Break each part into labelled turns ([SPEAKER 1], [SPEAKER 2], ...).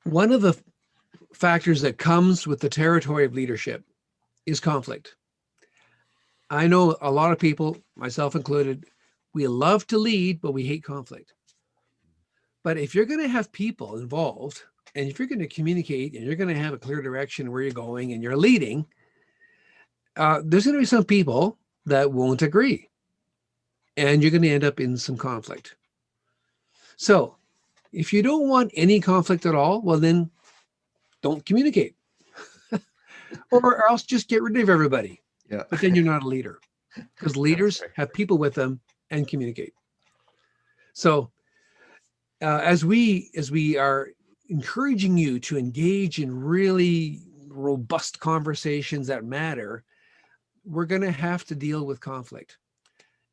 [SPEAKER 1] One of the factors that comes with the territory of leadership is conflict. I know a lot of people, myself included, we love to lead, but we hate conflict. But if you're going to have people involved, and if you're going to communicate and you're going to have a clear direction where you're going and you're leading, there's going to be some people that won't agree. And you're going to end up in some conflict. So if you don't want any conflict at all, well, then don't communicate. Or else just get rid of everybody.
[SPEAKER 2] Yeah.
[SPEAKER 1] But then you're not a leader, because leaders have people with them and communicate. So as we are encouraging you to engage in really robust conversations that matter, we're going to have to deal with conflict.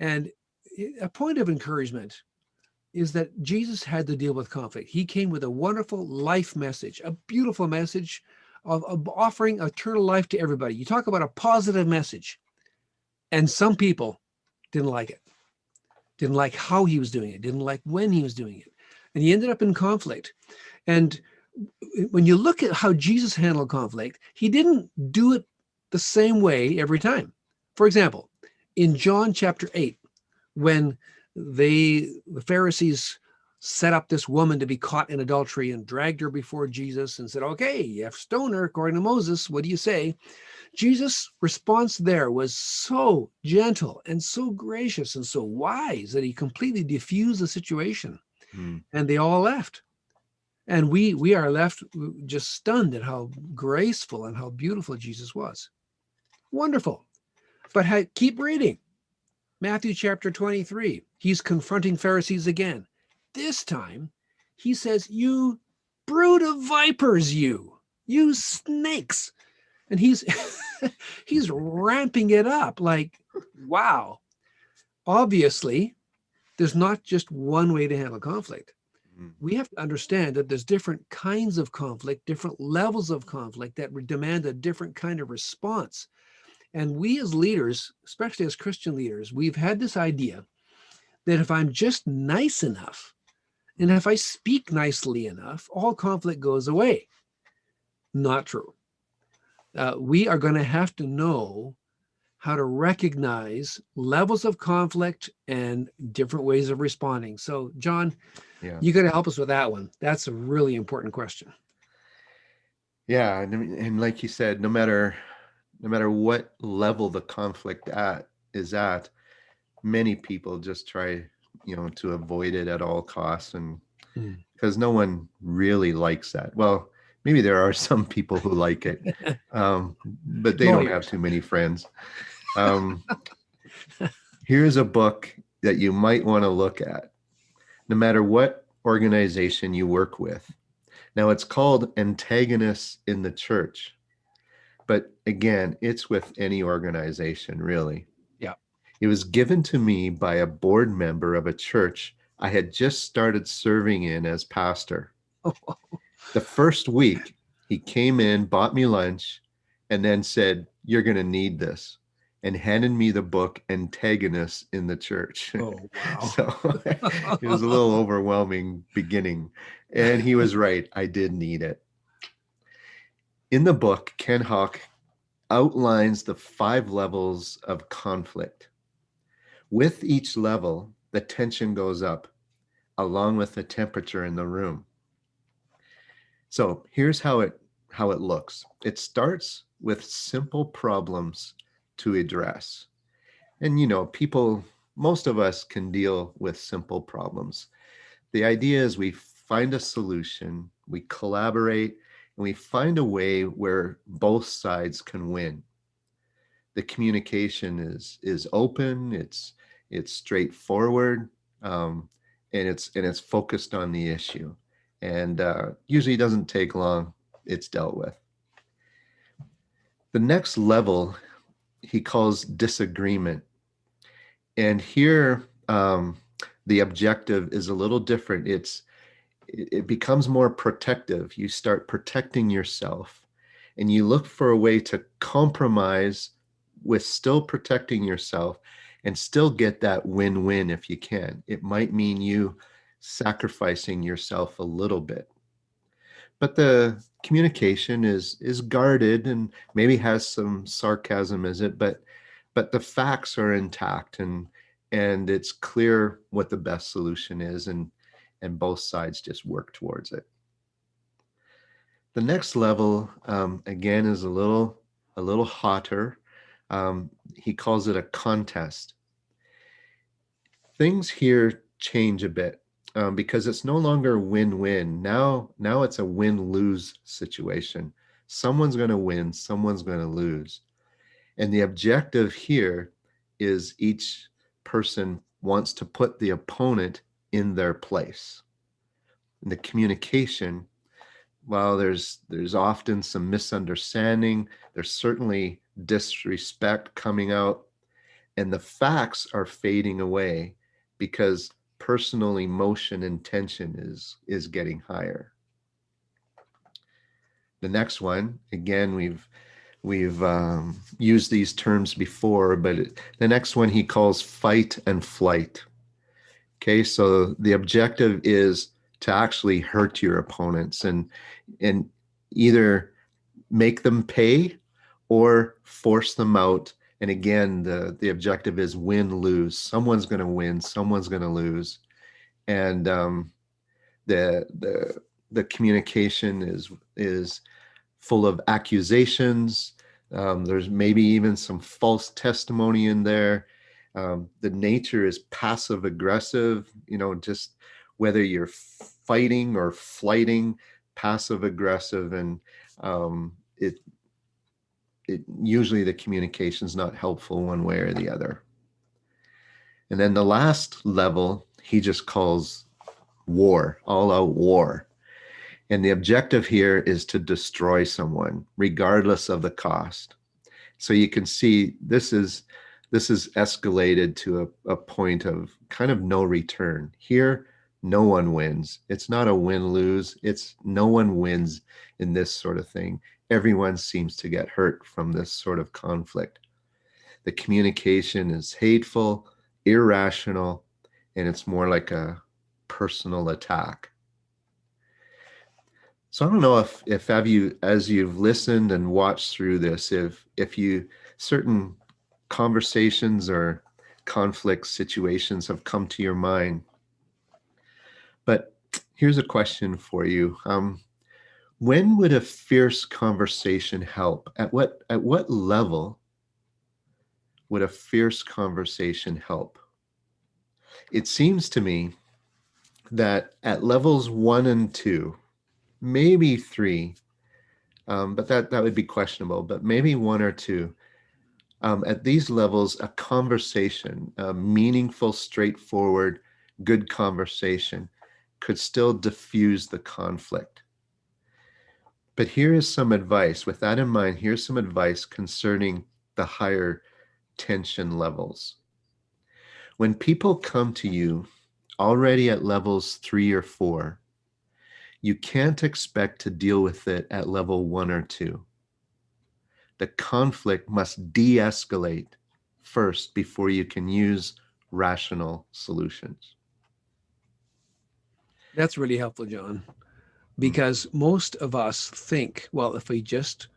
[SPEAKER 1] And a point of encouragement is that Jesus had to deal with conflict. He came with a wonderful life message, a beautiful message of offering eternal life to everybody. You talk about a positive message, and some people didn't like it, didn't like how he was doing it, didn't like when he was doing it. And he ended up in conflict. And when you look at how Jesus handled conflict, he didn't do it the same way every time. For example, in John chapter 8, when the Pharisees set up this woman to be caught in adultery and dragged her before Jesus and said, okay, you have stoned her according to Moses. What do you say? Jesus' response there was so gentle and so gracious and so wise that he completely diffused the situation. And they all left. And we are left just stunned at how graceful and how beautiful Jesus was. Wonderful. But keep reading. Matthew chapter 23, he's confronting Pharisees again. This time, he says, you brood of vipers, you snakes. And he's he's ramping it up like, wow. Obviously, there's not just one way to handle conflict. We have to understand that there's different kinds of conflict, different levels of conflict that demand a different kind of response. And we as leaders, especially as Christian leaders, we've had this idea that if I'm just nice enough, and if I speak nicely enough, all conflict goes away. Not true. We are going to have to know how to recognize levels of conflict and different ways of responding. So, John, you got to help us with that one. That's a really important question.
[SPEAKER 2] Yeah, and like you said, no matter what level the conflict is at, many people just try, to avoid it at all costs, and because no one really likes that. Well, maybe there are some people who like it, but they don't have too many friends. Here's a book that you might want to look at, no matter what organization you work with. Now, it's called Antagonists in the Church. But again, it's with any organization, really.
[SPEAKER 1] Yeah.
[SPEAKER 2] It was given to me by a board member of a church I had just started serving in as pastor. The first week, he came in, bought me lunch, and then said, "You're going to need this," and handed me the book Antagonists in the Church.
[SPEAKER 1] Oh, wow.
[SPEAKER 2] So it was a little overwhelming beginning. And he was right. I did need it. In the book, Ken Hawk outlines the 5 levels of conflict. With each level, the tension goes up, along with the temperature in the room. So here's how it looks. It starts with simple problems to address. And people, most of us can deal with simple problems. The idea is we find a solution, we collaborate, and we find a way where both sides can win. The communication is open, it's straightforward, and it's focused on the issue, and usually doesn't take long. It's dealt with. The next level he calls disagreement, and here the objective is a little different. It becomes more protective. You start protecting yourself, and you look for a way to compromise with still protecting yourself and still get that win-win if you can. It might mean you sacrificing yourself a little bit. but the communication is guarded and maybe has some sarcasm in it, but the facts are intact, and it's clear what the best solution is, and both sides just work towards it. The next level, again, is a little hotter. He calls it a contest. Things here change a bit, because it's no longer win-win. Now it's a win-lose situation. Someone's going to win, someone's going to lose. And the objective here is each person wants to put the opponent in their place. And the communication, while there's often some misunderstanding, there's certainly disrespect coming out, and the facts are fading away because personal emotion and tension is getting higher. The next one, again, we've used these terms before, but the next one he calls fight and flight. Okay, so the objective is to actually hurt your opponents and either make them pay or force them out. And again, the objective is win-lose. Someone's going to win, someone's going to lose, and the communication is full of accusations. There's maybe even some false testimony in there. The nature is passive aggressive, just whether you're fighting or flighting, passive aggressive, and it usually the communication is not helpful one way or the other. And then the last level he just calls war, all out war. And the objective here is to destroy someone regardless of the cost. So you can see this is escalated to a point of kind of no return. Here, no one wins. It's not a win-lose. It's no one wins in this sort of thing. Everyone seems to get hurt from this sort of conflict. The communication is hateful, irrational, and it's more like a personal attack. So I don't know if have you, as you've listened and watched through this, if you certain conversations or conflict situations have come to your mind. But here's a question for you. When would a fierce conversation help? At what level would a fierce conversation help? It seems to me that at levels 1 and 2, maybe 3, but that would be questionable, but maybe 1 or 2, at these levels, a conversation, a meaningful, straightforward, good conversation could still diffuse the conflict. But here is some advice. With that in mind, here's some advice concerning the higher tension levels. When people come to you already at levels 3 or 4, you can't expect to deal with it at level 1 or 2. The conflict must de-escalate first before you can use rational solutions.
[SPEAKER 1] That's really helpful, John, because most of us think, well, if we just,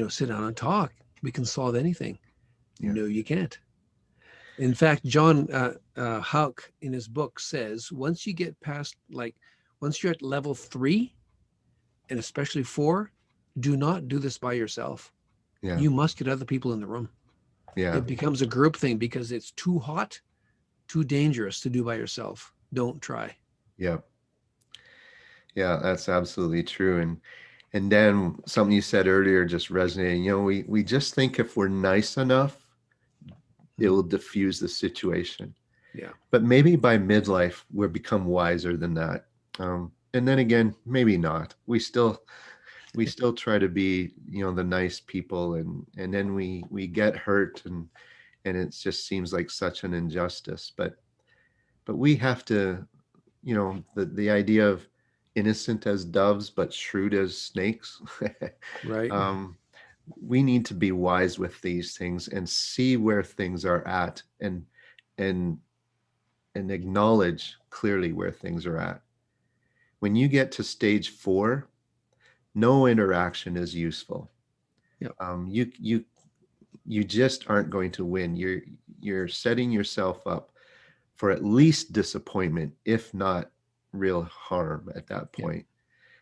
[SPEAKER 1] sit down and talk, we can solve anything.
[SPEAKER 2] Yeah.
[SPEAKER 1] No, you can't. In fact, John Hauck in his book says, once you get past, once you're at level 3 and especially 4, do not do this by yourself.
[SPEAKER 2] Yeah.
[SPEAKER 1] You must get other people in the room.
[SPEAKER 2] Yeah.
[SPEAKER 1] It becomes a group thing because it's too hot, too dangerous to do by yourself. Don't try.
[SPEAKER 2] Yeah. Yeah, that's absolutely true. And then something you said earlier just resonating. We just think if we're nice enough, it will diffuse the situation.
[SPEAKER 1] Yeah.
[SPEAKER 2] But maybe by midlife, we'll become wiser than that. And then again, maybe not. We still try to be, the nice people, and then we get hurt, and it just seems like such an injustice. But we have to, the idea of innocent as doves, but shrewd as snakes.
[SPEAKER 1] Right.
[SPEAKER 2] We need to be wise with these things and see where things are at, and acknowledge clearly where things are at. When you get to stage 4, no interaction is useful.
[SPEAKER 1] Yep.
[SPEAKER 2] You just aren't going to win. You're setting yourself up for at least disappointment, if not real harm at that point.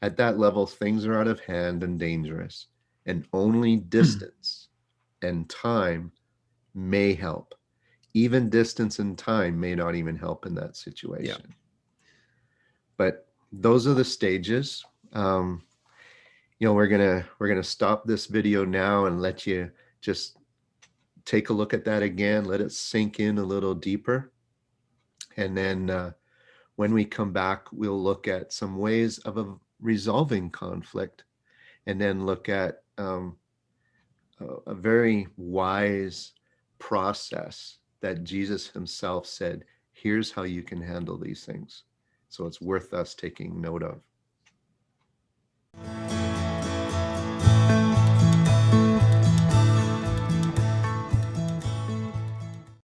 [SPEAKER 2] At that level, things are out of hand and dangerous, and only distance and time may help. Even distance and time may not even help in that situation. But those are the stages. We're gonna stop this video now and let you just take a look at that again. Let it sink in a little deeper, and then when we come back, we'll look at some ways of resolving conflict, and then look at a very wise process that Jesus himself said, here's how you can handle these things. So it's worth us taking note of.